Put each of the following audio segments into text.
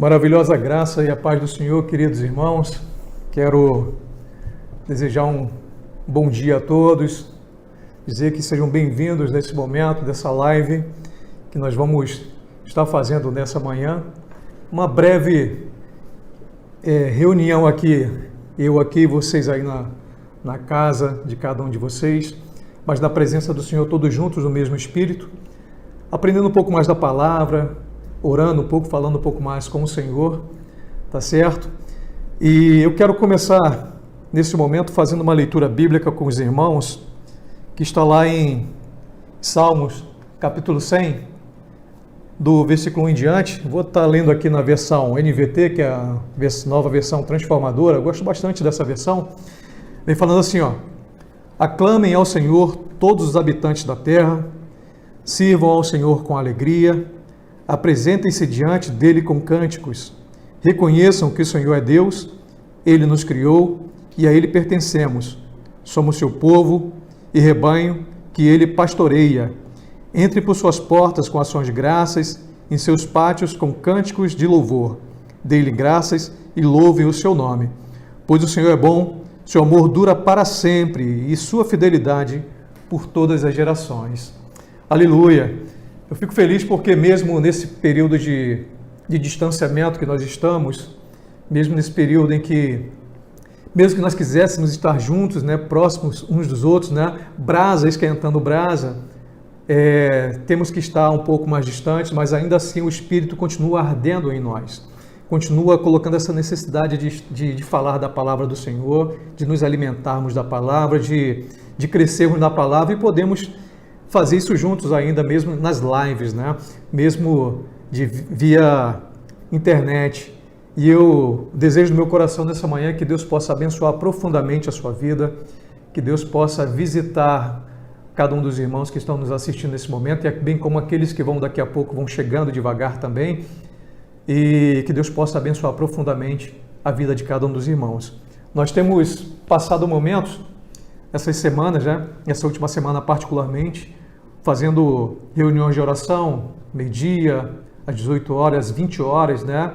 Maravilhosa graça e a paz do Senhor, queridos irmãos. Quero desejar um bom dia a todos, dizer que sejam bem-vindos nesse momento, dessa live que nós vamos estar fazendo nessa manhã. Uma breve reunião aqui, eu aqui e vocês aí na casa de cada um de vocês, mas na presença do Senhor, todos juntos no mesmo Espírito, aprendendo um pouco mais da palavra, orando um pouco, falando um pouco mais com o Senhor, tá certo? E eu quero começar nesse momento fazendo uma leitura bíblica com os irmãos, que está lá em Salmos, capítulo 100, do versículo 1 em diante. Vou estar lendo aqui na versão NVT, que é a nova versão transformadora. Eu gosto bastante dessa versão. Vem falando assim, ó: aclamem ao Senhor todos os habitantes da terra, sirvam ao Senhor com alegria, apresentem-se diante dele com cânticos, reconheçam que o Senhor é Deus, ele nos criou e a ele pertencemos. Somos seu povo e rebanho que ele pastoreia. Entre por suas portas com ações de graças, em seus pátios com cânticos de louvor. Dê-lhe graças e louve o seu nome. Pois o Senhor é bom, seu amor dura para sempre e sua fidelidade por todas as gerações. Aleluia! Eu fico feliz porque mesmo nesse período de distanciamento que nós estamos, mesmo nesse período em que, mesmo que nós quiséssemos estar juntos, né, próximos uns dos outros, né, brasa esquentando brasa, temos que estar um pouco mais distantes, mas ainda assim o Espírito continua ardendo em nós, continua colocando essa necessidade de falar da palavra do Senhor, de nos alimentarmos da palavra, de crescermos na palavra e podemos fazer isso juntos ainda, mesmo nas lives, né? Mesmo via internet. E eu desejo no meu coração nessa manhã que Deus possa abençoar profundamente a sua vida, que Deus possa visitar cada um dos irmãos que estão nos assistindo nesse momento, e bem como aqueles que daqui a pouco vão chegando devagar também, e que Deus possa abençoar profundamente a vida de cada um dos irmãos. Nós temos passado momentos, essas semanas, né? Essa última semana particularmente, fazendo reuniões de oração, meio-dia, às 18 horas, às 20 horas, né?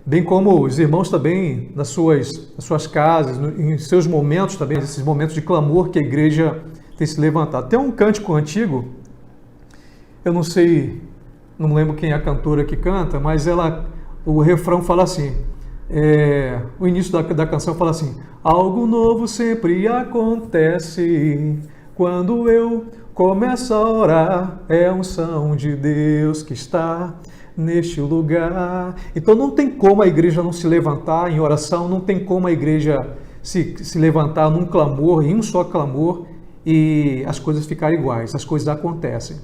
Bem como os irmãos também nas suas casas, em seus momentos também, esses momentos de clamor que a igreja tem se levantado. Tem um cântico antigo, eu não sei, não lembro quem é a cantora que canta, mas o refrão fala assim, o início da canção fala assim: algo novo sempre acontece quando eu começo a orar, é a unção de Deus que está neste lugar. Então não tem como a igreja não se levantar em oração, não tem como a igreja se levantar num clamor, em um só clamor, e as coisas ficarem iguais, as coisas acontecem.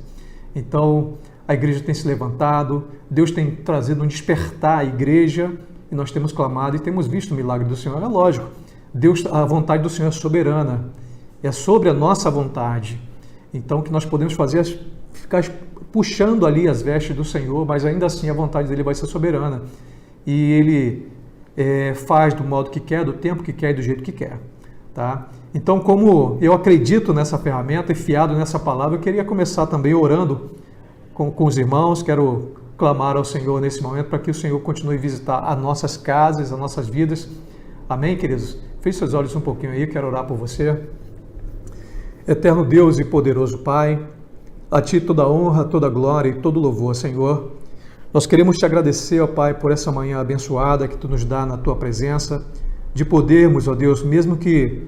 Então a igreja tem se levantado, Deus tem trazido um despertar à igreja, e nós temos clamado e temos visto o milagre do Senhor. É lógico, a vontade do Senhor é soberana, é sobre a nossa vontade. Então o que nós podemos fazer é ficar puxando ali as vestes do Senhor, mas ainda assim a vontade dele vai ser soberana. E ele faz do modo que quer, do tempo que quer e do jeito que quer. Tá? Então, como eu acredito nessa ferramenta e fiado nessa palavra, eu queria começar também orando com os irmãos. Quero clamar ao Senhor nesse momento para que o Senhor continue a visitar as nossas casas, as nossas vidas. Amém, queridos? Feche seus olhos um pouquinho aí, quero orar por você. Eterno Deus e poderoso Pai, a Ti toda honra, toda glória e todo louvor, Senhor. Nós queremos Te agradecer, ó Pai, por essa manhã abençoada que Tu nos dá na Tua presença, de podermos, ó Deus, mesmo que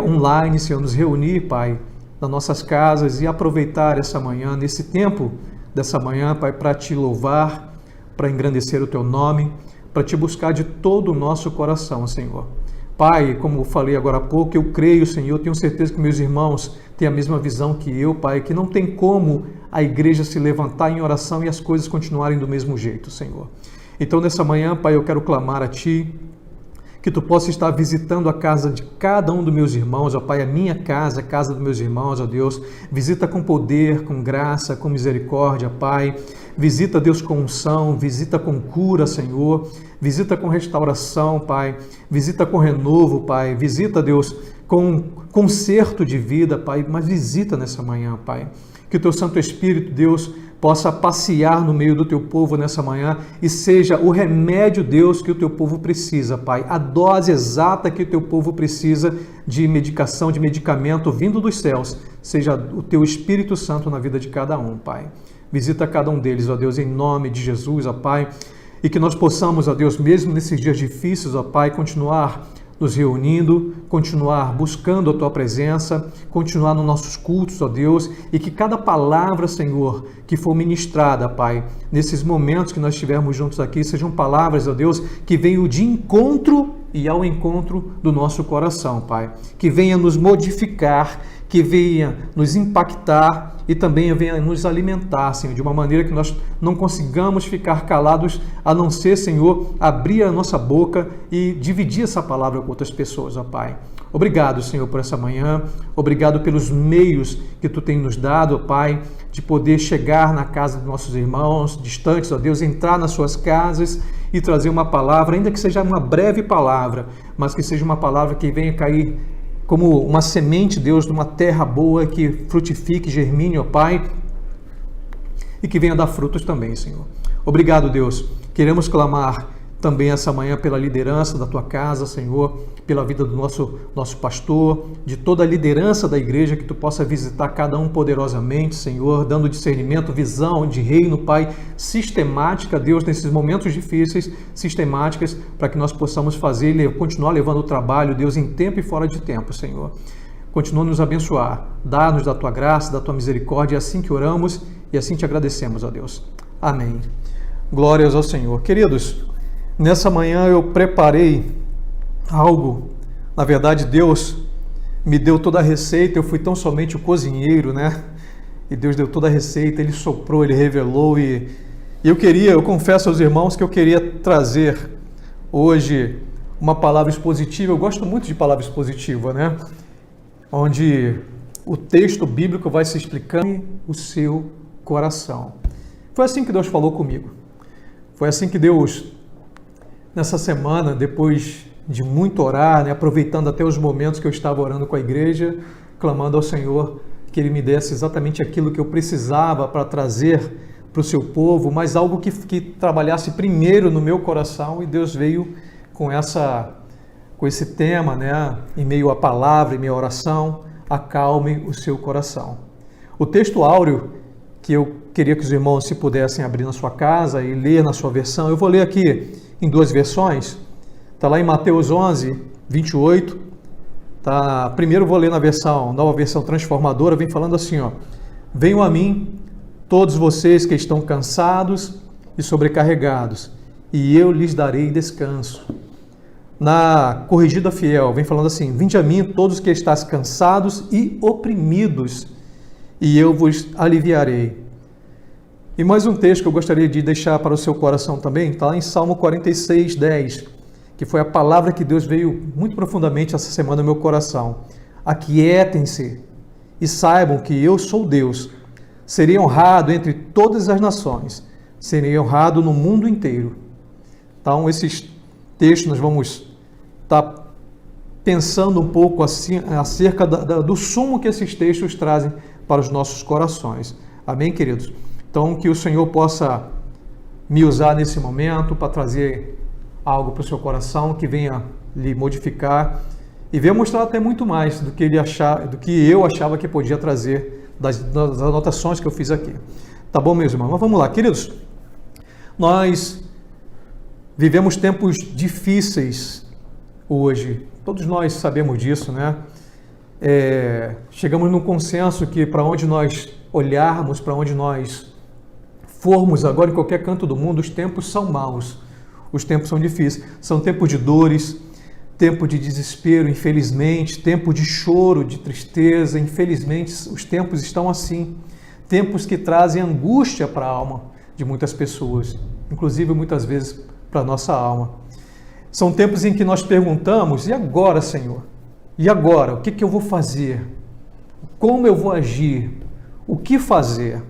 online, Senhor, nos reunir, Pai, nas nossas casas e aproveitar essa manhã, nesse tempo dessa manhã, Pai, para Te louvar, para engrandecer o Teu nome, para Te buscar de todo o nosso coração, Senhor. Pai, como eu falei agora há pouco, eu creio, Senhor, tenho certeza que meus irmãos têm a mesma visão que eu, Pai, que não tem como a igreja se levantar em oração e as coisas continuarem do mesmo jeito, Senhor. Então, nessa manhã, Pai, eu quero clamar a Ti, que Tu possa estar visitando a casa de cada um dos meus irmãos, ó Pai, a minha casa, a casa dos meus irmãos, ó Deus. Visita com poder, com graça, com misericórdia, Pai. Visita, Deus, com unção, visita com cura, Senhor. Visita com restauração, Pai. Visita com renovo, Pai. Visita, Deus, com conserto de vida, Pai. Mas visita nessa manhã, Pai. Que o Teu Santo Espírito, Deus, possa passear no meio do teu povo nessa manhã e seja o remédio, Deus, que o teu povo precisa, Pai. A dose exata que o teu povo precisa de medicação, de medicamento vindo dos céus, seja o teu Espírito Santo na vida de cada um, Pai. Visita cada um deles, ó Deus, em nome de Jesus, ó Pai, e que nós possamos, ó Deus, mesmo nesses dias difíceis, ó Pai, continuar nos reunindo, continuar buscando a Tua presença, continuar nos nossos cultos, ó Deus, e que cada palavra, Senhor, que for ministrada, Pai, nesses momentos que nós estivermos juntos aqui, sejam palavras, ó Deus, que venham de encontro e ao encontro do nosso coração, Pai. Que venha nos modificar, que venha nos impactar e também venha nos alimentar, Senhor, de uma maneira que nós não consigamos ficar calados, a não ser, Senhor, abrir a nossa boca e dividir essa palavra com outras pessoas, ó Pai. Obrigado, Senhor, por essa manhã. Obrigado pelos meios que Tu tem nos dado, ó Pai, de poder chegar na casa dos nossos irmãos distantes, ó Deus, entrar nas suas casas e trazer uma palavra, ainda que seja uma breve palavra, mas que seja uma palavra que venha cair como uma semente, Deus, de uma terra boa, que frutifique, germine, ó Pai, e que venha dar frutos também, Senhor. Obrigado, Deus. Queremos clamar também essa manhã pela liderança da Tua casa, Senhor, pela vida do nosso pastor, de toda a liderança da igreja, que Tu possa visitar cada um poderosamente, Senhor, dando discernimento, visão de reino, Pai, sistemática, Deus, nesses momentos difíceis, sistemáticas, para que nós possamos fazer e continuar levando o trabalho, Deus, em tempo e fora de tempo, Senhor. Continua a nos abençoar, dá-nos da Tua graça, da Tua misericórdia, é assim que oramos e assim Te agradecemos, ó Deus. Amém. Glórias ao Senhor. Queridos, nessa manhã eu preparei algo, na verdade Deus me deu toda a receita, eu fui tão somente o cozinheiro, né? E Deus deu toda a receita, Ele soprou, Ele revelou e eu confesso aos irmãos que eu queria trazer hoje uma palavra expositiva. Eu gosto muito de palavra expositiva, né? Onde o texto bíblico vai se explicando o seu coração. Foi assim que Deus falou comigo. Foi assim que Deus, nessa semana, depois de muito orar, né, aproveitando até os momentos que eu estava orando com a igreja, clamando ao Senhor que Ele me desse exatamente aquilo que eu precisava para trazer para o seu povo, mas algo que trabalhasse primeiro no meu coração, e Deus veio com esse tema, né, em meio à palavra, em meio à oração: acalme o seu coração. O texto áureo que eu queria que os irmãos se pudessem abrir na sua casa e ler na sua versão, eu vou ler aqui em duas versões. Está lá em Mateus 11, 28. Tá? Primeiro vou ler na nova versão transformadora, vem falando assim, ó: venham a mim, todos vocês que estão cansados e sobrecarregados, e eu lhes darei descanso. Na Corrigida Fiel, vem falando assim: vinde a mim, todos que estáis cansados e oprimidos, e eu vos aliviarei. E mais um texto que eu gostaria de deixar para o seu coração também, está lá em Salmo 46, 10, que foi a palavra que Deus veio muito profundamente essa semana no meu coração. Aquietem-se e saibam que eu sou Deus. Serei honrado entre todas as nações, serei honrado no mundo inteiro. Então, esses textos nós vamos estar pensando um pouco assim, acerca do sumo que esses textos trazem para os nossos corações. Amém, queridos? Então, que o Senhor possa me usar nesse momento para trazer algo para o seu coração que venha lhe modificar e venha mostrar até muito mais do que eu achava que podia trazer das anotações que eu fiz aqui. Tá bom, meus irmãos? Mas vamos lá, queridos. Nós vivemos tempos difíceis hoje. Todos nós sabemos disso, né? Chegamos num consenso que para onde nós olharmos, para onde nós formos agora em qualquer canto do mundo, os tempos são maus, os tempos são difíceis, são tempos de dores, tempo de desespero, infelizmente, tempo de choro, de tristeza, infelizmente os tempos estão assim, tempos que trazem angústia para a alma de muitas pessoas, inclusive muitas vezes para a nossa alma. São tempos em que nós perguntamos: e agora, Senhor? E agora? O que eu vou fazer? Como eu vou agir? O que fazer?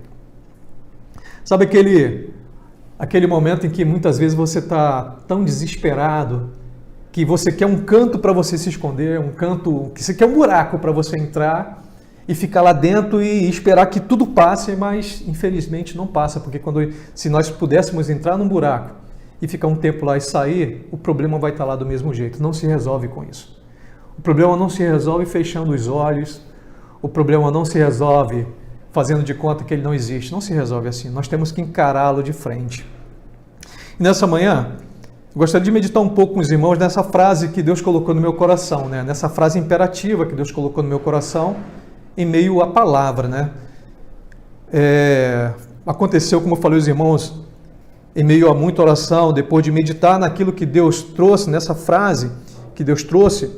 Sabe aquele momento em que muitas vezes você está tão desesperado que você quer um canto para você se esconder, um canto que você quer um buraco para você entrar e ficar lá dentro e esperar que tudo passe, mas infelizmente não passa, porque se nós pudéssemos entrar num buraco e ficar um tempo lá e sair, o problema vai estar lá do mesmo jeito, não se resolve com isso. O problema não se resolve fechando os olhos, o problema não se resolve fazendo de conta que ele não existe, não se resolve assim, nós temos que encará-lo de frente. E nessa manhã, gostaria de meditar um pouco com os irmãos nessa frase que Deus colocou no meu coração, né? Nessa frase imperativa que Deus colocou no meu coração, em meio à palavra, né? Aconteceu, como eu falei aos irmãos, em meio a muita oração, depois de meditar naquilo que Deus trouxe, nessa frase que Deus trouxe,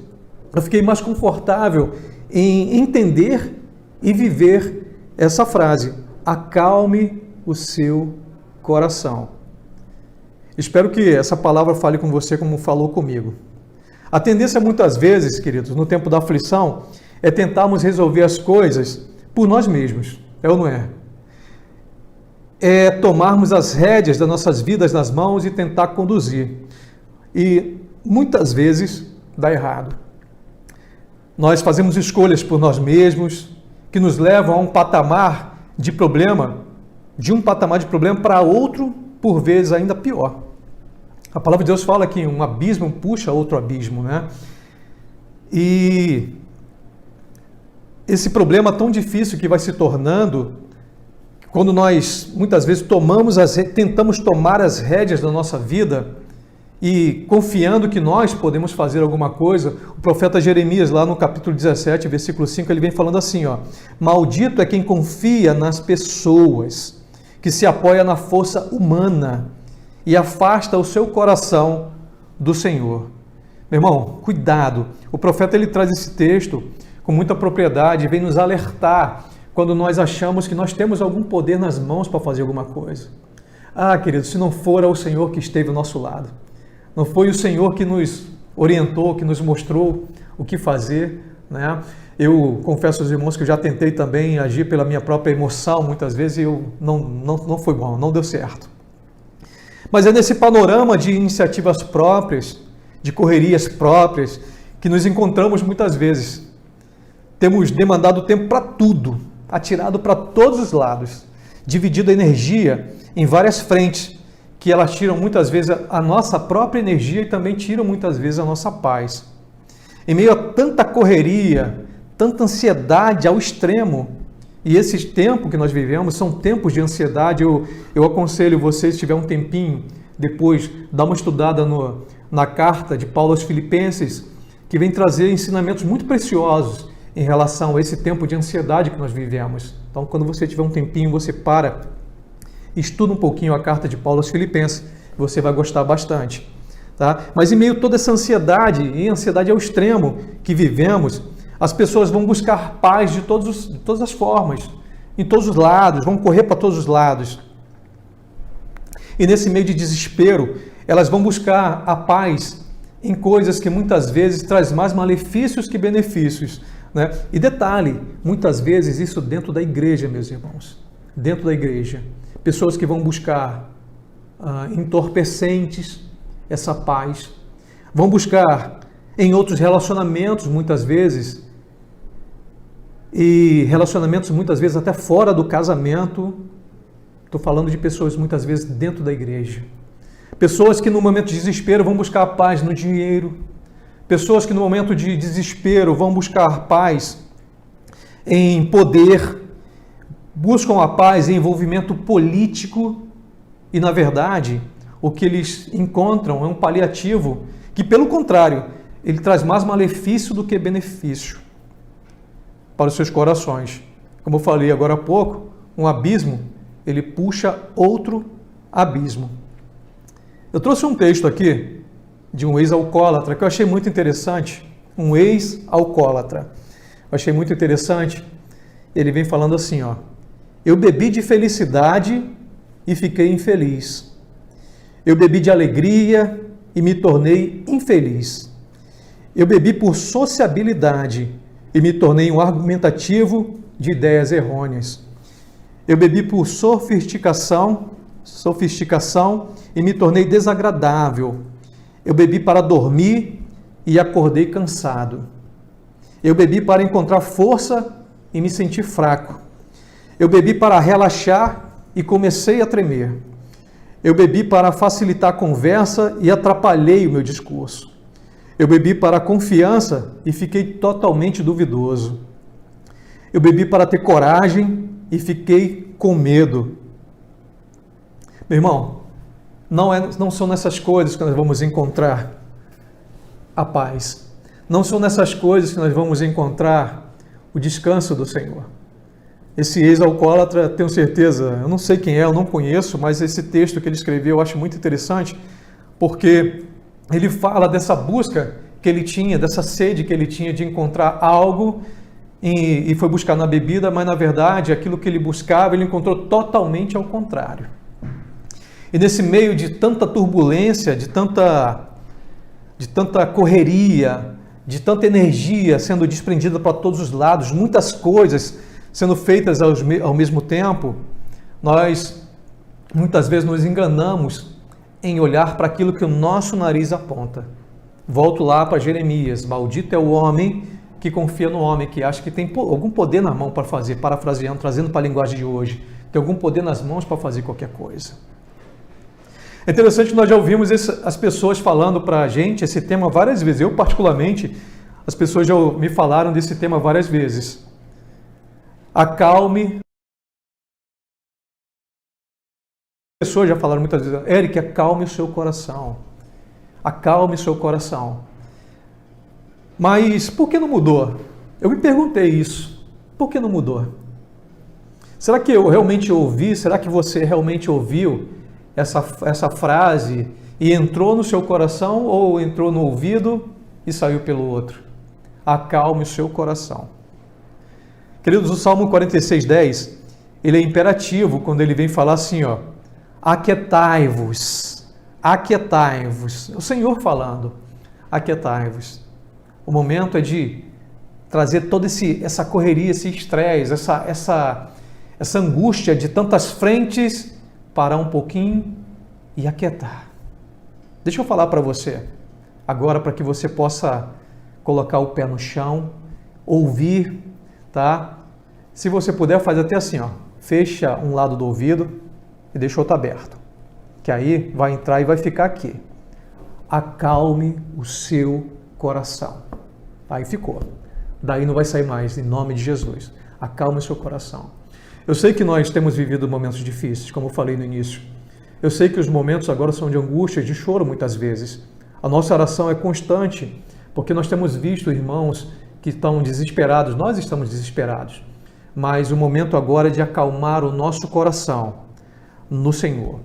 eu fiquei mais confortável em entender e viver essa frase: acalme o seu coração. Espero que essa palavra fale com você como falou comigo. A tendência muitas vezes, queridos, no tempo da aflição, é tentarmos resolver as coisas por nós mesmos, é ou não é? É tomarmos as rédeas das nossas vidas nas mãos e tentar conduzir. E muitas vezes dá errado. Nós fazemos escolhas por nós mesmos que nos levam a um patamar de problema, para outro, por vezes ainda pior. A palavra de Deus fala que um abismo puxa outro abismo, né? E esse problema tão difícil que vai se tornando, quando nós muitas vezes tentamos tomar as rédeas da nossa vida e confiando que nós podemos fazer alguma coisa, o profeta Jeremias, lá no capítulo 17, versículo 5, ele vem falando assim, ó: maldito é quem confia nas pessoas, que se apoia na força humana e afasta o seu coração do Senhor. Meu irmão, cuidado. O profeta ele traz esse texto com muita propriedade e vem nos alertar quando nós achamos que nós temos algum poder nas mãos para fazer alguma coisa. Ah, querido, se não for o Senhor que esteve ao nosso lado, não foi o Senhor que nos orientou, que nos mostrou o que fazer, né? Eu confesso aos irmãos que eu já tentei também agir pela minha própria emoção, muitas vezes, e não foi bom, não deu certo. Mas é nesse panorama de iniciativas próprias, de correrias próprias, que nos encontramos muitas vezes. Temos demandado tempo para tudo, atirado para todos os lados, dividido a energia em várias frentes, que elas tiram muitas vezes a nossa própria energia e também tiram muitas vezes a nossa paz. Em meio a tanta correria, tanta ansiedade ao extremo, e esses tempos que nós vivemos são tempos de ansiedade. Eu aconselho você, se tiver um tempinho, depois dá uma estudada na carta de Paulo aos Filipenses, que vem trazer ensinamentos muito preciosos em relação a esse tempo de ansiedade que nós vivemos. Então, quando você tiver um tempinho, você para, estuda um pouquinho a carta de Paulo aos Filipenses, você vai gostar bastante. Tá? Mas em meio a toda essa ansiedade, e ansiedade ao extremo que vivemos, as pessoas vão buscar paz de todas as formas, em todos os lados, vão correr para todos os lados. E nesse meio de desespero, elas vão buscar a paz em coisas que muitas vezes traz mais malefícios que benefícios, né? E detalhe, muitas vezes isso dentro da igreja, meus irmãos, dentro da igreja. Pessoas que vão buscar entorpecentes essa paz, vão buscar em outros relacionamentos, muitas vezes, e relacionamentos muitas vezes até fora do casamento. Estou falando de pessoas muitas vezes dentro da igreja. Pessoas que no momento de desespero vão buscar a paz no dinheiro. Pessoas que no momento de desespero vão buscar paz em poder, buscam a paz em envolvimento político e, na verdade, o que eles encontram é um paliativo que, pelo contrário, ele traz mais malefício do que benefício para os seus corações. Como eu falei agora há pouco, um abismo, ele puxa outro abismo. Eu trouxe um texto aqui de um ex-alcoólatra que eu achei muito interessante. Um ex-alcoólatra. Eu achei muito interessante. Ele vem falando assim, ó: eu bebi de felicidade e fiquei infeliz. Eu bebi de alegria e me tornei infeliz. Eu bebi por sociabilidade e me tornei um argumentativo de ideias errôneas. Eu bebi por sofisticação e me tornei desagradável. Eu bebi para dormir e acordei cansado. Eu bebi para encontrar força e me senti fraco. Eu bebi para relaxar e comecei a tremer. Eu bebi para facilitar a conversa e atrapalhei o meu discurso. Eu bebi para a confiança e fiquei totalmente duvidoso. Eu bebi para ter coragem e fiquei com medo. Meu irmão, não são nessas coisas que nós vamos encontrar a paz. Não são nessas coisas que nós vamos encontrar o descanso do Senhor. Esse ex-alcoólatra, tenho certeza, eu não sei quem é, eu não conheço, mas esse texto que ele escreveu eu acho muito interessante, porque ele fala dessa busca que ele tinha, dessa sede que ele tinha de encontrar algo e foi buscar na bebida, mas na verdade aquilo que ele buscava ele encontrou totalmente ao contrário. E nesse meio de tanta turbulência, de tanta correria, de tanta energia sendo desprendida para todos os lados, muitas coisas sendo feitas ao mesmo tempo, nós muitas vezes nos enganamos em olhar para aquilo que o nosso nariz aponta. Volto lá para Jeremias: maldito é o homem que confia no homem, que acha que tem algum poder na mão para fazer, parafraseando, trazendo para a linguagem de hoje, tem algum poder nas mãos para fazer qualquer coisa. É interessante que nós já ouvimos as pessoas falando para a gente esse tema várias vezes. Eu, particularmente, as pessoas já me falaram desse tema várias vezes. Acalme. As pessoas já falaram muitas vezes: Eric, acalme o seu coração. Acalme o seu coração. Mas por que não mudou? Eu me perguntei isso. Por que não mudou? Será que eu realmente ouvi? Será que você realmente ouviu essa frase e entrou no seu coração ou entrou no ouvido e saiu pelo outro? Acalme o seu coração. Queridos, o Salmo 46:10, ele é imperativo quando ele vem falar assim, ó: aquietai-vos, aquietai-vos. O Senhor falando, aquietai-vos. O momento é de trazer toda essa correria, esse estresse, essa angústia de tantas frentes, parar um pouquinho e aquietar. Deixa eu falar para você agora, para que você possa colocar o pé no chão, ouvir, tá? Se você puder, faz até assim, ó, fecha um lado do ouvido e deixa o outro aberto, que aí vai entrar e vai ficar aqui. Acalme o seu coração. Aí ficou. Daí não vai sair mais, em nome de Jesus. Acalme o seu coração. Eu sei que nós temos vivido momentos difíceis, como eu falei no início. Eu sei que os momentos agora são de angústia, de choro muitas vezes. A nossa oração é constante, porque nós temos visto irmãos que estão desesperados, nós estamos desesperados. Mas o momento agora é de acalmar o nosso coração no Senhor.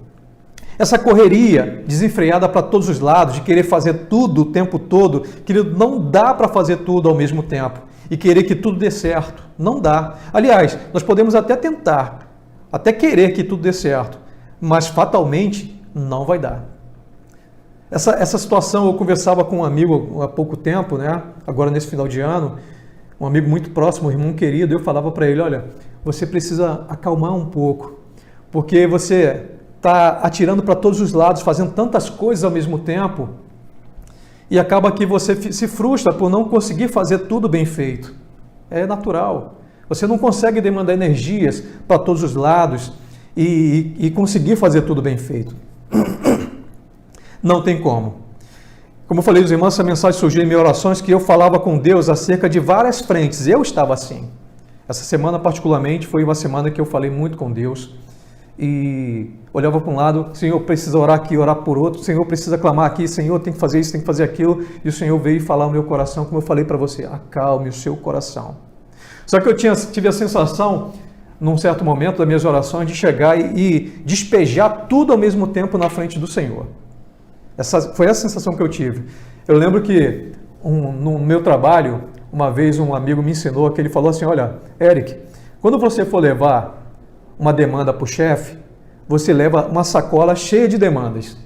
Essa correria desenfreada para todos os lados, de querer fazer tudo o tempo todo, querido, não dá para fazer tudo ao mesmo tempo e querer que tudo dê certo. Não dá. Aliás, nós podemos até tentar, até querer que tudo dê certo, mas fatalmente não vai dar. Essa situação eu conversava com um amigo há pouco tempo, né? Agora nesse final de ano, um amigo muito próximo, um irmão querido, eu falava para ele: olha, você precisa acalmar um pouco, porque você está atirando para todos os lados, fazendo tantas coisas ao mesmo tempo, e acaba que você se frustra por não conseguir fazer tudo bem feito. É natural. Você não consegue demandar energias para todos os lados e conseguir fazer tudo bem feito. Não tem como. Como eu falei, os irmãos, essa mensagem surgiu em minhas orações, que eu falava com Deus acerca de várias frentes. Eu estava assim. Essa semana, particularmente, foi uma semana que eu falei muito com Deus. E olhava para um lado: Senhor, precisa orar aqui, orar por outro. Senhor, precisa clamar aqui. Senhor, tem que fazer isso, tem que fazer aquilo. E o Senhor veio falar ao meu coração, como eu falei para você: acalme o seu coração. Só que eu tive a sensação, num certo momento das minhas orações, de chegar e despejar tudo ao mesmo tempo na frente do Senhor. Foi essa sensação que eu tive. Eu lembro que no meu trabalho, uma vez um amigo me ensinou, que ele falou assim: olha, Eric, quando você for levar uma demanda para o chefe, você leva uma sacola cheia de demandas.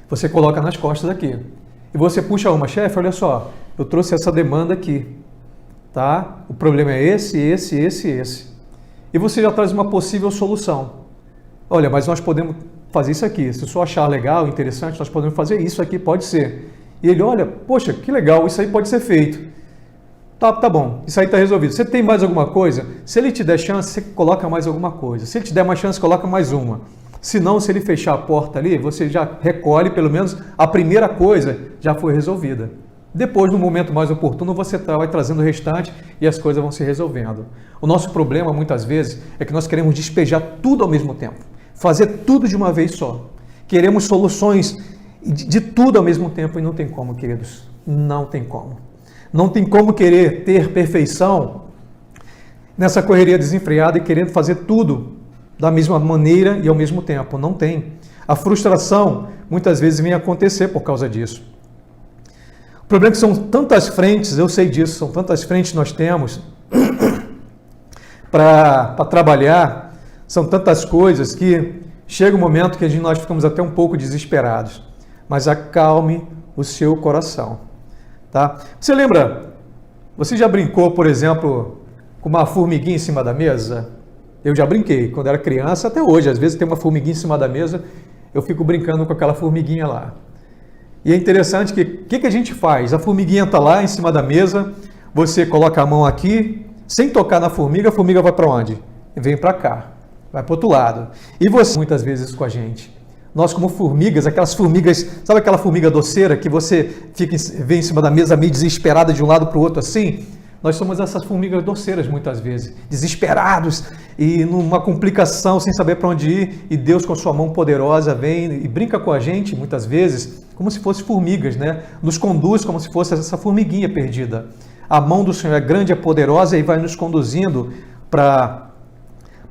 Você coloca nas costas aqui. E você puxa uma: chefe, olha só, eu trouxe essa demanda aqui. Tá? O problema é esse. E você já traz uma possível solução. Olha, mas nós podemos fazer isso aqui. Se o senhor achar legal, interessante, nós podemos fazer isso aqui, pode ser. E ele: olha, poxa, que legal, isso aí pode ser feito. Tá bom, isso aí está resolvido. Você tem mais alguma coisa? Se ele te der chance, você coloca mais alguma coisa. Se ele te der mais chance, coloca mais uma. Se não, se ele fechar a porta ali, você já recolhe, pelo menos a primeira coisa já foi resolvida. Depois, no momento mais oportuno, você vai trazendo o restante e as coisas vão se resolvendo. O nosso problema, muitas vezes, é que nós queremos despejar tudo ao mesmo tempo. Fazer tudo de uma vez só. Queremos soluções de tudo ao mesmo tempo e não tem como, queridos. Não tem como. Não tem como querer ter perfeição nessa correria desenfreada e querendo fazer tudo da mesma maneira e ao mesmo tempo. Não tem. A frustração muitas vezes vem acontecer por causa disso. O problema é que são tantas frentes, eu sei disso, são tantas frentes que nós temos para trabalhar, são tantas coisas que chega um momento que nós ficamos até um pouco desesperados. Mas acalme o seu coração. Tá? Você lembra, você já brincou, por exemplo, com uma formiguinha em cima da mesa? Eu já brinquei, quando era criança, até hoje. Às vezes tem uma formiguinha em cima da mesa, eu fico brincando com aquela formiguinha lá. E é interessante que o que a gente faz? A formiguinha está lá em cima da mesa, você coloca a mão aqui, sem tocar na formiga, a formiga vai para onde? Vem para cá, vai para o outro lado. E você, muitas vezes com a gente, nós como formigas, aquelas formigas, sabe aquela formiga doceira que você vem em cima da mesa meio desesperada de um lado para o outro assim? Nós somos essas formigas doceiras muitas vezes, desesperados e numa complicação, sem saber para onde ir, e Deus com sua mão poderosa vem e brinca com a gente muitas vezes, como se fossem formigas, né? Nos conduz como se fosse essa formiguinha perdida. A mão do Senhor é grande, é poderosa e vai nos conduzindo para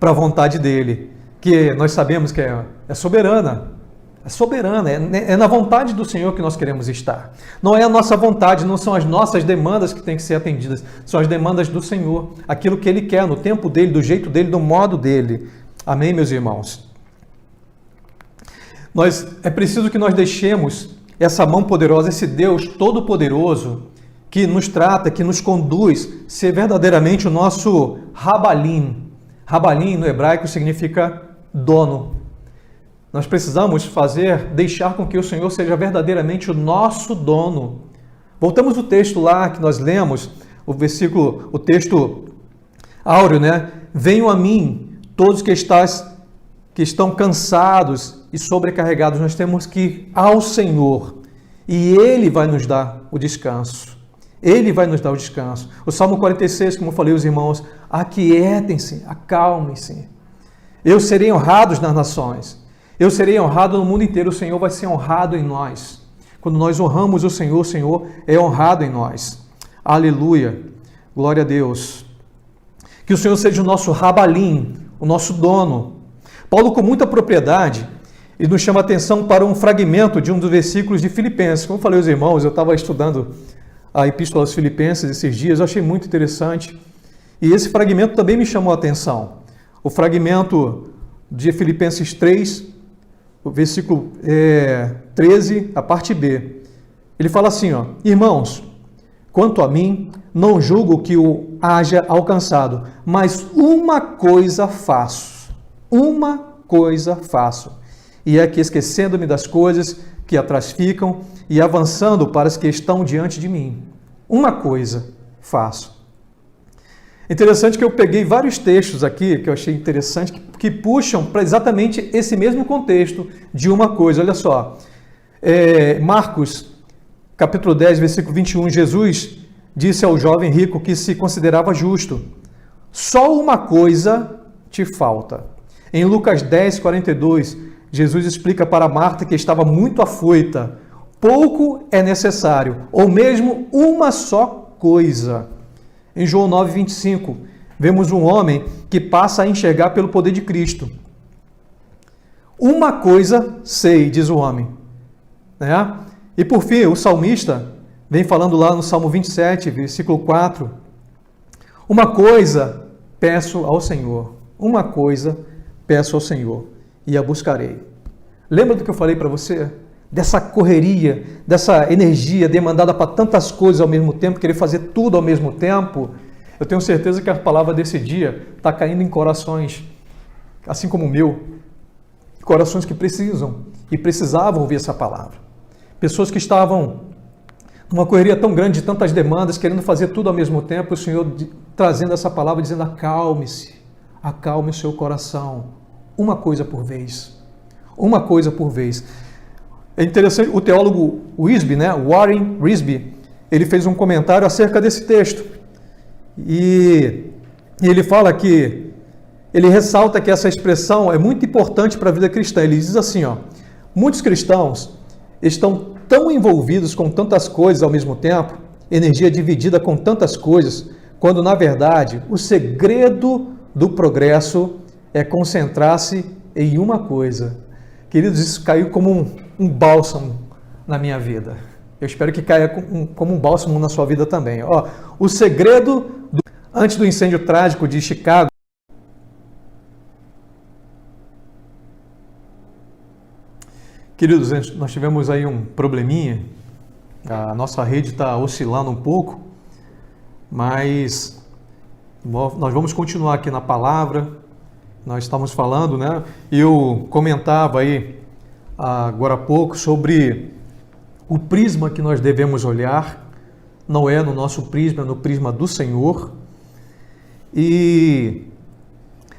a vontade dele, que nós sabemos que é soberana. É soberana, é na vontade do Senhor que nós queremos estar. Não é a nossa vontade, não são as nossas demandas que têm que ser atendidas, são as demandas do Senhor, aquilo que Ele quer, no tempo dEle, do jeito dEle, do modo dEle. Amém, meus irmãos? É preciso que nós deixemos essa mão poderosa, esse Deus todo-poderoso, que nos trata, que nos conduz, ser verdadeiramente o nosso Rabalim. Rabalim, no hebraico, significa dono. Nós precisamos deixar com que o Senhor seja verdadeiramente o nosso dono. Voltamos ao texto lá que nós lemos, o texto áureo, né? Venham a mim, todos que estão cansados e sobrecarregados. Nós temos que ir ao Senhor e Ele vai nos dar o descanso. Ele vai nos dar o descanso. O Salmo 46, como eu falei aos irmãos, aquietem-se, acalmem-se. Eu serei honrado nas nações. Eu serei honrado no mundo inteiro, o Senhor vai ser honrado em nós. Quando nós honramos o Senhor é honrado em nós. Aleluia, glória a Deus. Que o Senhor seja o nosso Rabalim, o nosso dono. Paulo, com muita propriedade, ele nos chama a atenção para um fragmento de um dos versículos de Filipenses. Como eu falei aos irmãos, eu estava estudando a Epístola aos Filipenses esses dias, eu achei muito interessante. E esse fragmento também me chamou a atenção. O fragmento de Filipenses 3, o versículo 13, a parte B. Ele fala assim, ó, irmãos, quanto a mim, não julgo que o haja alcançado, mas uma coisa faço, e é que esquecendo-me das coisas que atrás ficam e avançando para as que estão diante de mim, uma coisa faço. Interessante que eu peguei vários textos aqui, que eu achei interessante, que puxam para exatamente esse mesmo contexto de uma coisa. Olha só, Marcos, capítulo 10, versículo 21, Jesus disse ao jovem rico que se considerava justo, só uma coisa te falta. Em Lucas 10, 42, Jesus explica para Marta que estava muito afoita, pouco é necessário, ou mesmo uma só coisa. Em João 9, 25, vemos um homem que passa a enxergar pelo poder de Cristo. Uma coisa sei, diz o homem. Né? E por fim, o salmista vem falando lá no Salmo 27, versículo 4. Uma coisa peço ao Senhor, uma coisa peço ao Senhor e a buscarei. Lembra do que eu falei para você? Dessa correria, dessa energia demandada para tantas coisas ao mesmo tempo, querer fazer tudo ao mesmo tempo. Eu tenho certeza que a palavra desse dia está caindo em corações, assim como o meu, corações que precisam e precisavam ouvir essa palavra. Pessoas que estavam uma correria tão grande, de tantas demandas, querendo fazer tudo ao mesmo tempo, o Senhor trazendo essa palavra, dizendo: acalme-se, acalme o seu coração, uma coisa por vez, uma coisa por vez. É interessante, o teólogo Wiersbe, Warren Wiersbe, ele fez um comentário acerca desse texto, e ele fala que, ele ressalta que essa expressão é muito importante para a vida cristã. Ele diz assim, muitos cristãos estão tão envolvidos com tantas coisas ao mesmo tempo, energia dividida com tantas coisas, quando na verdade o segredo do progresso é concentrar-se em uma coisa. Queridos, isso caiu como um bálsamo na minha vida. Eu espero que caia como um bálsamo na sua vida também. O segredo, antes do incêndio trágico de Chicago, queridos, nós tivemos aí um probleminha, a nossa rede está oscilando um pouco, mas nós vamos continuar aqui na palavra. Nós estamos falando, eu comentava aí agora há pouco sobre o prisma que nós devemos olhar, não é no nosso prisma, é no prisma do Senhor.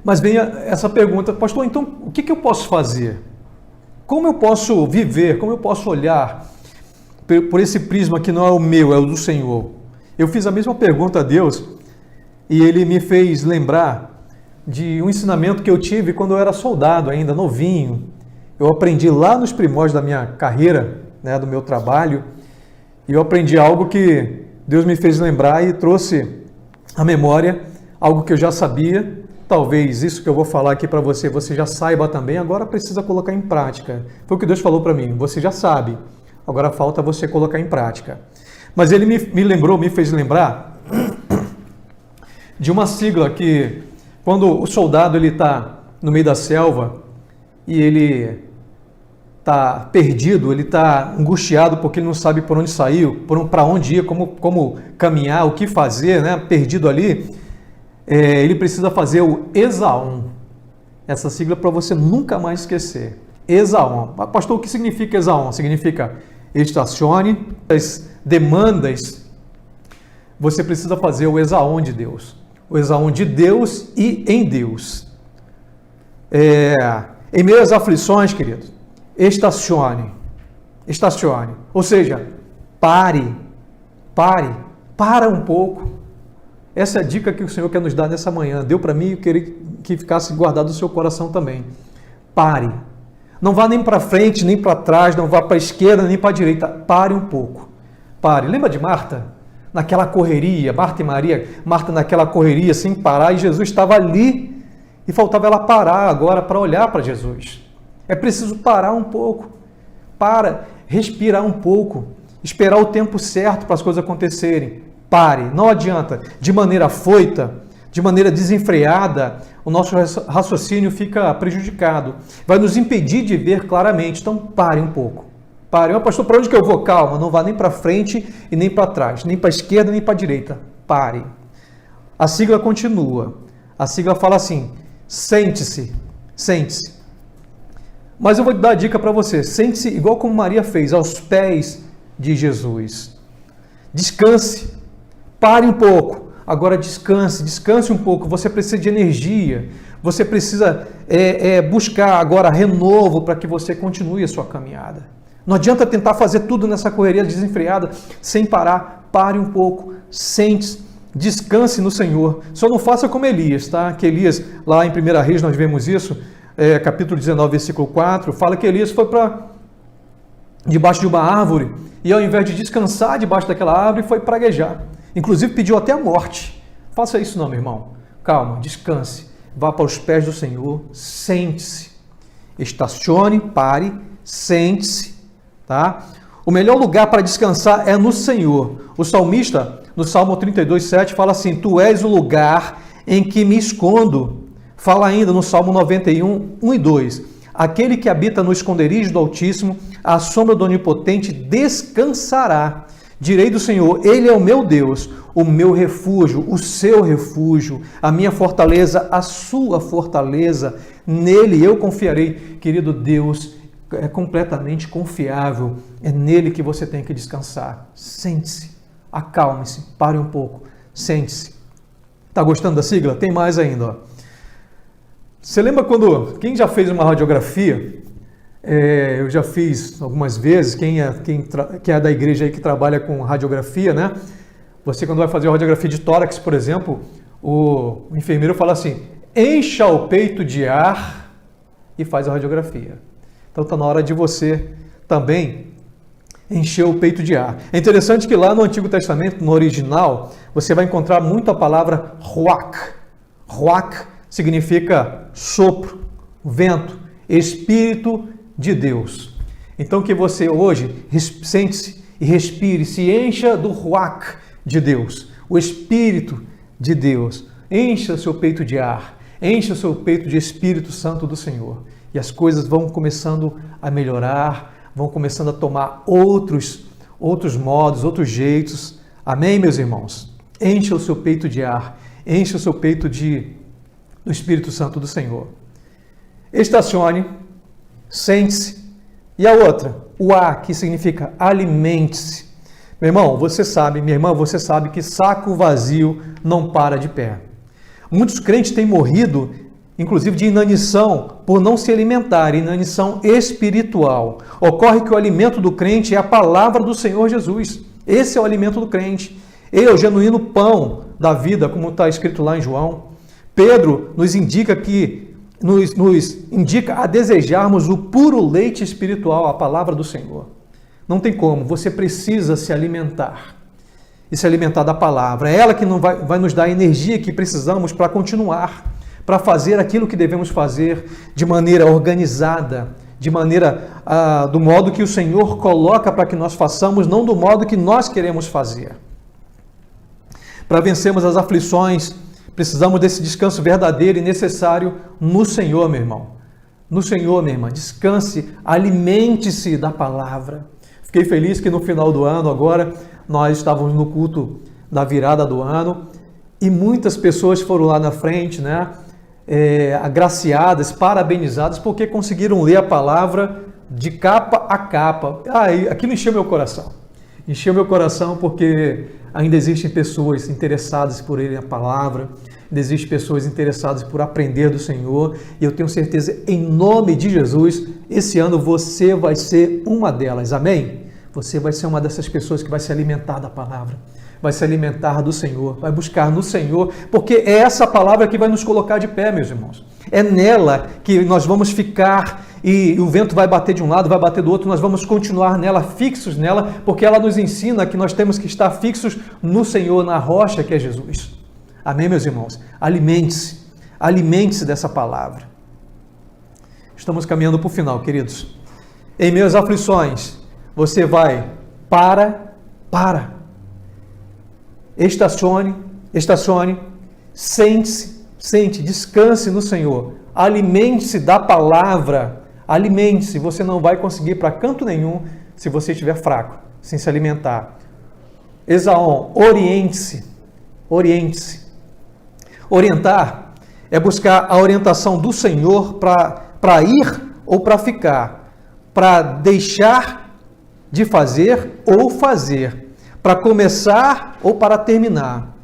Mas vem essa pergunta: pastor, então o que eu posso fazer? Como eu posso viver, como eu posso olhar por esse prisma que não é o meu, é o do Senhor? Eu fiz a mesma pergunta a Deus e Ele me fez lembrar de um ensinamento que eu tive quando eu era soldado ainda, novinho. Eu aprendi lá nos primórdios da minha carreira, do meu trabalho, e eu aprendi algo que Deus me fez lembrar e trouxe à memória algo que eu já sabia. Talvez isso que eu vou falar aqui para você já saiba também, agora precisa colocar em prática. Foi o que Deus falou para mim: você já sabe, agora falta você colocar em prática. Mas Ele me fez lembrar de uma sigla que, quando o soldado está no meio da selva e ele está perdido, ele está angustiado porque ele não sabe por onde saiu, para onde ir, como caminhar, o que fazer, perdido ali, ele precisa fazer o ESAOM. Essa sigla para você nunca mais esquecer. ESAOM. Pastor, o que significa ESAOM? Significa estacione, as demandas, você precisa fazer o ESAOM de Deus. O ESAOM de Deus e em Deus. Em meio às aflições, querido, estacione. Ou seja, para um pouco. Essa é a dica que o Senhor quer nos dar nessa manhã. Deu para mim e eu queria que ficasse guardado no seu coração também. Pare. Não vá nem para frente, nem para trás, não vá para a esquerda, nem para a direita. Pare um pouco. Pare. Lembra de Marta? Naquela correria, Marta e Maria, Marta naquela correria sem parar, e Jesus estava ali e faltava ela parar agora para olhar para Jesus. É preciso parar um pouco. Respirar um pouco, esperar o tempo certo para as coisas acontecerem. Pare, não adianta. De maneira afoita, de maneira desenfreada, o nosso raciocínio fica prejudicado. Vai nos impedir de ver claramente. Então, pare um pouco. Pare. Pastor, para onde que eu vou? Calma, não vá nem para frente e nem para trás, nem para a esquerda nem para a direita. Pare. A sigla continua. A sigla fala assim: sente-se. Mas eu vou dar a dica para você. Sente-se igual como Maria fez, aos pés de Jesus. Descanse. Pare um pouco, agora descanse um pouco. Você precisa de energia, você precisa buscar agora renovo para que você continue a sua caminhada. Não adianta tentar fazer tudo nessa correria desenfreada sem parar. Pare um pouco, sente-se, descanse no Senhor. Só não faça como Elias, tá? Que Elias, lá em 1 Reis nós vemos isso, capítulo 19, versículo 4, fala que Elias foi para debaixo de uma árvore e ao invés de descansar debaixo daquela árvore, foi praguejar. Inclusive pediu até a morte. Faça isso não, meu irmão. Calma, descanse. Vá para os pés do Senhor, sente-se. Estacione, pare, sente-se. Tá? O melhor lugar para descansar é no Senhor. O salmista, no Salmo 32:7, fala assim: Tu és o lugar em que me escondo. Fala ainda no Salmo 91, 1 e 2. Aquele que habita no esconderijo do Altíssimo, à sombra do Onipotente, descansará. Direi do Senhor: Ele é o meu Deus, o meu refúgio, o seu refúgio, a minha fortaleza, a sua fortaleza. Nele eu confiarei. Querido, Deus é completamente confiável. É nele que você tem que descansar. Sente-se, acalme-se, pare um pouco, sente-se. Tá gostando da sigla? Tem mais ainda, ó. Você lembra quando, quem já fez uma radiografia, eu já fiz algumas vezes, quem é da igreja aí que trabalha com radiografia, né? Você quando vai fazer a radiografia de tórax, por exemplo, o enfermeiro fala assim, encha o peito de ar e faz a radiografia. Então está na hora de você também encher o peito de ar. É interessante que lá no Antigo Testamento, no original, você vai encontrar muito a palavra ruach. Ruach significa sopro, vento, Espírito de Deus. Então que você hoje sente-se e respire, se encha do ruach de Deus, o Espírito de Deus. Encha o seu peito de ar, encha o seu peito de Espírito Santo do Senhor. E as coisas vão começando a melhorar, vão começando a tomar outros modos, outros jeitos. Amém, meus irmãos? Encha o seu peito de ar, encha o seu peito do Espírito Santo do Senhor. Estacione, sente-se. E a outra, o A, que significa alimente-se. Meu irmão, você sabe, minha irmã, você sabe que saco vazio não para de pé. Muitos crentes têm morrido, inclusive de inanição, por não se alimentar, inanição espiritual. Ocorre que o alimento do crente é a palavra do Senhor Jesus. Esse é o alimento do crente. Ele é o genuíno pão da vida, como está escrito lá em João. Pedro nos indica a desejarmos o puro leite espiritual, a palavra do Senhor. Não tem como, você precisa se alimentar. E se alimentar da palavra. É ela que vai nos dar a energia que precisamos para continuar, para fazer aquilo que devemos fazer de maneira organizada, de maneira do modo que o Senhor coloca para que nós façamos, não do modo que nós queremos fazer. Para vencermos as aflições, precisamos desse descanso verdadeiro e necessário no Senhor, meu irmão. No Senhor, minha irmã. Descanse, alimente-se da palavra. Fiquei feliz que no final do ano, agora, nós estávamos no culto da virada do ano e muitas pessoas foram lá na frente, né? Agraciadas, parabenizadas, porque conseguiram ler a palavra de capa a capa. Aquilo encheu meu coração. Encheu meu coração porque ainda existem pessoas interessadas por ler a palavra, ainda existem pessoas interessadas por aprender do Senhor, e eu tenho certeza, em nome de Jesus, esse ano você vai ser uma delas, amém? Você vai ser uma dessas pessoas que vai se alimentar da palavra, vai se alimentar do Senhor, vai buscar no Senhor, porque é essa palavra que vai nos colocar de pé, meus irmãos. É nela que nós vamos ficar e o vento vai bater de um lado, vai bater do outro, nós vamos continuar nela, fixos nela, porque ela nos ensina que nós temos que estar fixos no Senhor, na rocha que é Jesus. Amém, meus irmãos? Alimente-se dessa palavra. Estamos caminhando para o final, queridos. Em meio às aflições, você vai para. Estacione, sente, descanse no Senhor. Alimente-se da palavra. Alimente-se. Você não vai conseguir para canto nenhum se você estiver fraco, sem se alimentar. Esaú, oriente-se. Orientar é buscar a orientação do Senhor para ir ou para ficar, para deixar de fazer ou fazer, para começar ou para terminar.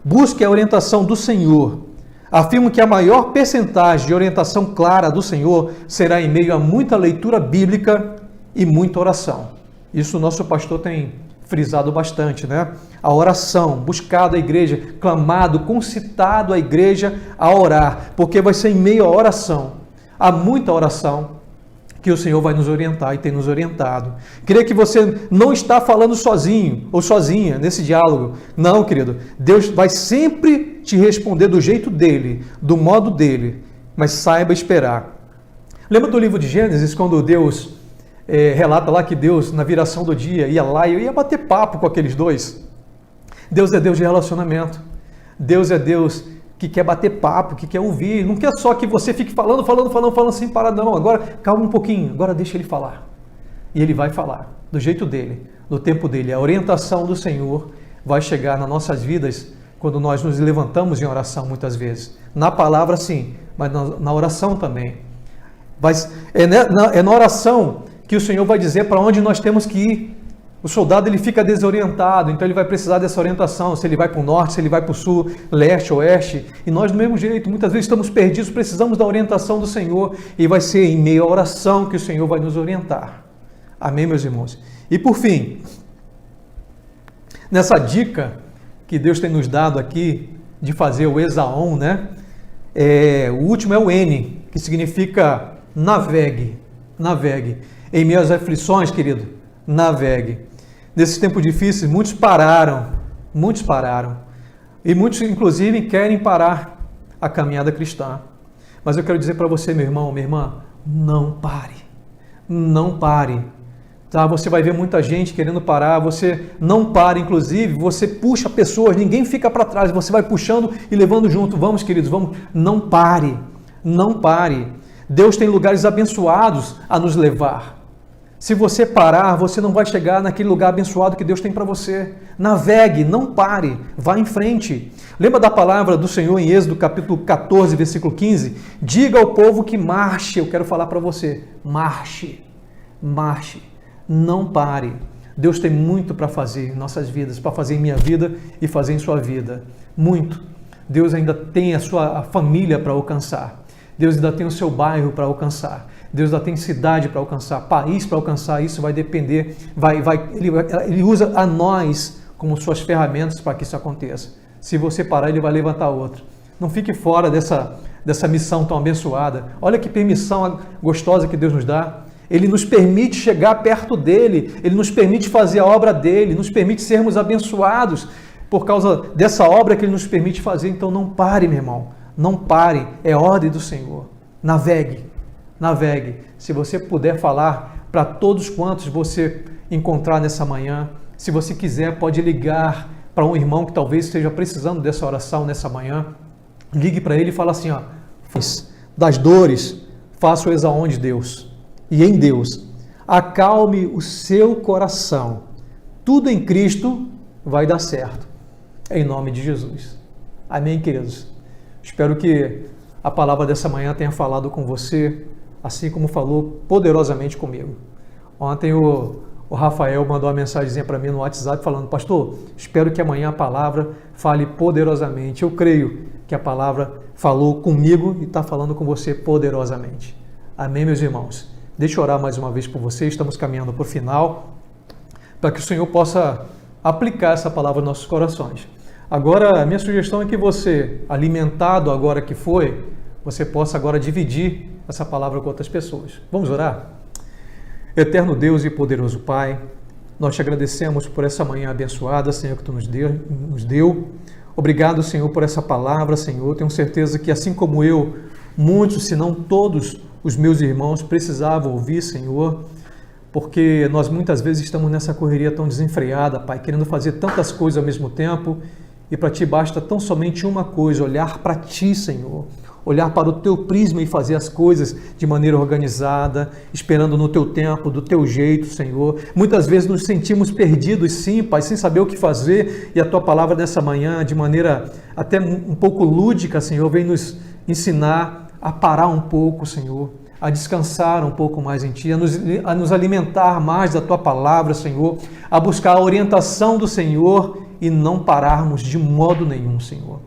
Busque a orientação do Senhor. Afirmo que a maior percentagem de orientação clara do Senhor será em meio a muita leitura bíblica e muita oração. Isso o nosso pastor tem frisado bastante, né? A oração, buscado a igreja, clamado, concitado a igreja a orar, porque vai ser em meio à oração, há muita oração, que o Senhor vai nos orientar e tem nos orientado. Creio que você não está falando sozinho ou sozinha nesse diálogo. Não, querido. Deus vai sempre te responder do jeito dele, do modo dele, mas saiba esperar. Lembra do livro de Gênesis, quando Deus relata lá que Deus, na viração do dia, ia lá e ia bater papo com aqueles dois? Deus é Deus de relacionamento. Deus é Deus que quer bater papo, que quer ouvir, não quer só que você fique falando sem parar, não. Agora, calma um pouquinho, agora deixa ele falar. E ele vai falar, do jeito dele, no tempo dele. A orientação do Senhor vai chegar nas nossas vidas quando nós nos levantamos em oração, muitas vezes. Na palavra, sim, mas na oração também. É na oração que o Senhor vai dizer para onde nós temos que ir. O soldado ele fica desorientado, então ele vai precisar dessa orientação, se ele vai para o norte, se ele vai para o sul, leste, oeste. E nós do mesmo jeito, muitas vezes estamos perdidos, precisamos da orientação do Senhor. E vai ser em meio à oração que o Senhor vai nos orientar. Amém, meus irmãos? E por fim, nessa dica que Deus tem nos dado aqui, de fazer o Esaon, né? O último é o N, que significa navegue. Navegue. Em meio às aflições, querido, navegue. Nesses tempos difíceis, muitos pararam. E muitos, inclusive, querem parar a caminhada cristã. Mas eu quero dizer para você, meu irmão, minha irmã, não pare. Não pare. Tá? Você vai ver muita gente querendo parar, você não para, inclusive, você puxa pessoas, ninguém fica para trás, você vai puxando e levando junto. Vamos, queridos, vamos. Não pare. Não pare. Deus tem lugares abençoados a nos levar. Se você parar, você não vai chegar naquele lugar abençoado que Deus tem para você. Navegue, não pare, vá em frente. Lembra da palavra do Senhor em Êxodo capítulo 14, versículo 15? Diga ao povo que marche. Eu quero falar para você, marche, marche, não pare. Deus tem muito para fazer em nossas vidas, para fazer em minha vida e fazer em sua vida. Muito. Deus ainda tem a família para alcançar. Deus ainda tem o seu bairro para alcançar. Deus ainda tem cidade para alcançar, país para alcançar. Isso vai depender, ele usa a nós como suas ferramentas para que isso aconteça. Se você parar, ele vai levantar outro. Não fique fora dessa missão tão abençoada. Olha que permissão gostosa que Deus nos dá. Ele nos permite chegar perto dele, ele nos permite fazer a obra dele, nos permite sermos abençoados por causa dessa obra que ele nos permite fazer. Então não pare, meu irmão, não pare, é ordem do Senhor. Navegue. Navegue. Se você puder falar para todos quantos você encontrar nessa manhã, se você quiser, pode ligar para um irmão que talvez esteja precisando dessa oração nessa manhã. Ligue para ele e fala assim, ó, das dores, faça o Esaon de Deus. E em Deus, acalme o seu coração. Tudo em Cristo vai dar certo. Em nome de Jesus. Amém, queridos? Espero que a palavra dessa manhã tenha falado com você, assim como falou poderosamente comigo. Ontem o Rafael mandou uma mensagenzinha para mim no WhatsApp falando, pastor, espero que amanhã a palavra fale poderosamente. Eu creio que a palavra falou comigo e está falando com você poderosamente. Amém, meus irmãos? Deixa eu orar mais uma vez por você, estamos caminhando para o final, para que o Senhor possa aplicar essa palavra nos nossos corações. Agora, a minha sugestão é que você, alimentado agora que foi, você possa agora dividir essa palavra com outras pessoas. Vamos orar? Eterno Deus e poderoso Pai, nós te agradecemos por essa manhã abençoada, Senhor, que Tu nos deu. Obrigado, Senhor, por essa palavra, Senhor. Tenho certeza que, assim como eu, muitos, se não todos, os meus irmãos precisavam ouvir, Senhor, porque nós muitas vezes estamos nessa correria tão desenfreada, Pai, querendo fazer tantas coisas ao mesmo tempo, e para Ti basta tão somente uma coisa, olhar para Ti, Senhor, olhar para o Teu prisma e fazer as coisas de maneira organizada, esperando no Teu tempo, do Teu jeito, Senhor. Muitas vezes nos sentimos perdidos, sim, Pai, sem saber o que fazer, e a Tua palavra nessa manhã, de maneira até um pouco lúdica, Senhor, vem nos ensinar a parar um pouco, Senhor, a descansar um pouco mais em Ti, a nos alimentar mais da Tua palavra, Senhor, a buscar a orientação do Senhor e não pararmos de modo nenhum, Senhor.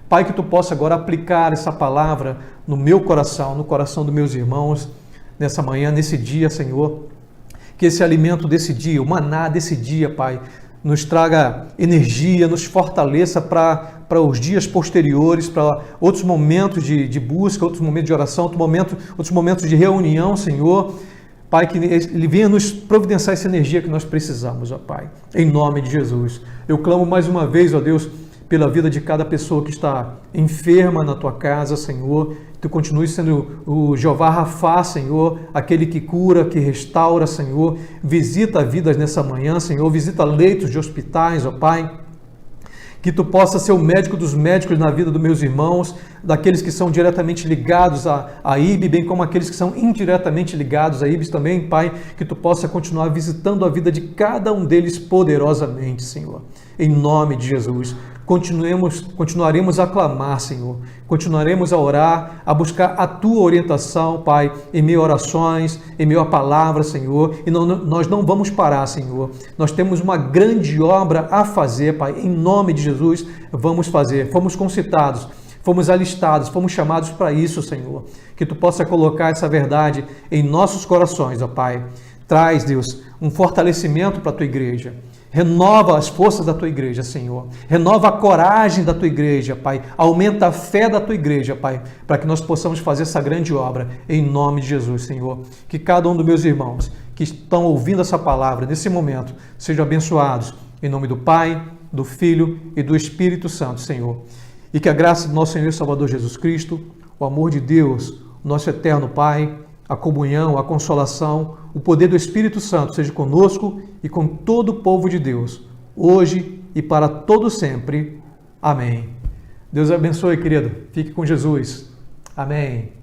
Pai, que Tu possa agora aplicar essa palavra no meu coração, no coração dos meus irmãos, nessa manhã, nesse dia, Senhor, que esse alimento desse dia, o maná desse dia, Pai, nos traga energia, nos fortaleça para os dias posteriores, para outros momentos de busca, outros momentos de oração, outros momentos de reunião, Senhor. Pai, que Ele venha nos providenciar essa energia que nós precisamos, ó Pai, em nome de Jesus. Eu clamo mais uma vez, ó Deus, pela vida de cada pessoa que está enferma na Tua casa, Senhor. Tu continue sendo o Jeová Rafá, Senhor, aquele que cura, que restaura, Senhor. Visita vidas nessa manhã, Senhor. Visita leitos de hospitais, ó Pai. Que Tu possa ser o médico dos médicos na vida dos meus irmãos, daqueles que são diretamente ligados à IB, bem como aqueles que são indiretamente ligados à IB também, Pai. Que Tu possa continuar visitando a vida de cada um deles poderosamente, Senhor. em nome de Jesus. Continuaremos a clamar, Senhor. Continuaremos a orar, a buscar a Tua orientação, Pai, em meio a orações, em meio a palavras, Senhor. E nós não vamos parar, Senhor. Nós temos uma grande obra a fazer, Pai. Em nome de Jesus, vamos fazer. Fomos concitados, fomos alistados, fomos chamados para isso, Senhor. Que Tu possa colocar essa verdade em nossos corações, ó Pai. Traz, Deus, um fortalecimento para a Tua igreja. Renova as forças da Tua igreja, Senhor. Renova a coragem da Tua igreja, Pai. Aumenta a fé da Tua igreja, Pai, para que nós possamos fazer essa grande obra em nome de Jesus, Senhor. Que cada um dos meus irmãos que estão ouvindo essa palavra nesse momento sejam abençoados em nome do Pai, do Filho e do Espírito Santo, Senhor. E que a graça do nosso Senhor e Salvador Jesus Cristo, o amor de Deus, o nosso eterno Pai, a comunhão, a consolação, o poder do Espírito Santo seja conosco e com todo o povo de Deus, hoje e para todo sempre. Amém. Deus abençoe, querido. Fique com Jesus. Amém.